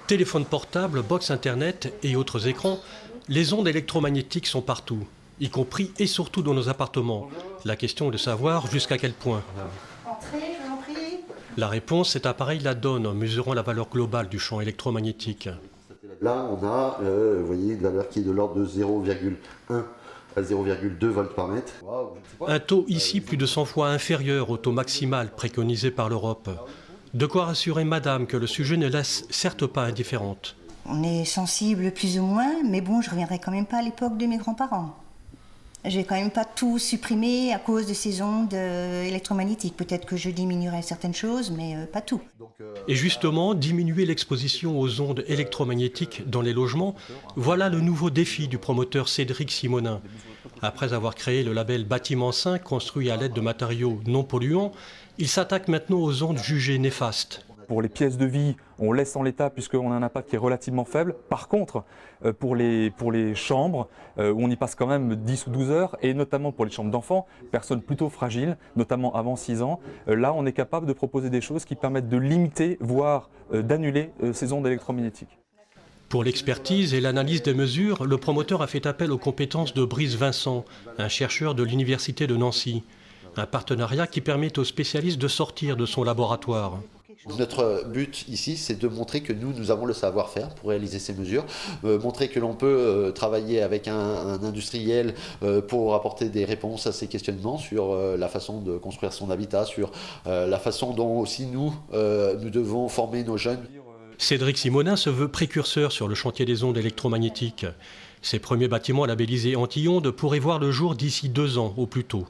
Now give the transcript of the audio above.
Téléphone portable, box internet et autres écrans, les ondes électromagnétiques sont partout, y compris et surtout dans nos appartements. La question est de savoir jusqu'à quel point. Entrez, je vous en prie. La réponse, cet appareil la donne en mesurant la valeur globale du champ électromagnétique. Là, on a, vous voyez, une valeur qui est de l'ordre de 0,1 à 0,2 volts par mètre. Un taux ici plus de 100 fois inférieur au taux maximal préconisé par l'Europe. De quoi rassurer madame que le sujet ne laisse certes pas indifférente. On est sensible plus ou moins, mais bon, je reviendrai quand même pas à l'époque de mes grands-parents. Je vais quand même pas tout supprimer à cause de ces ondes électromagnétiques. Peut-être que je diminuerai certaines choses, mais pas tout. Et justement, diminuer l'exposition aux ondes électromagnétiques dans les logements, voilà le nouveau défi du promoteur Cédric Simonin. Après avoir créé le label Bâtiment 5, construit à l'aide de matériaux non polluants, il s'attaque maintenant aux ondes jugées néfastes. Pour les pièces de vie, on laisse en l'état puisqu'on a un impact qui est relativement faible. Par contre, pour les chambres, où on y passe quand même 10 ou 12 heures, et notamment pour les chambres d'enfants, personnes plutôt fragiles, notamment avant 6 ans, là on est capable de proposer des choses qui permettent de limiter, voire d'annuler ces ondes électromagnétiques. Pour l'expertise et l'analyse des mesures, le promoteur a fait appel aux compétences de Brice Vincent, un chercheur de l'Université de Nancy. Un partenariat qui permet aux spécialistes de sortir de son laboratoire. Notre but ici, c'est de montrer que nous avons le savoir-faire pour réaliser ces mesures, montrer que l'on peut travailler avec un industriel pour apporter des réponses à ces questionnements sur la façon de construire son habitat, sur la façon dont aussi nous devons former nos jeunes. Cédric Simonin se veut précurseur sur le chantier des ondes électromagnétiques. Ses premiers bâtiments labellisés anti-ondes pourraient voir le jour d'ici 2 ans au plus tôt.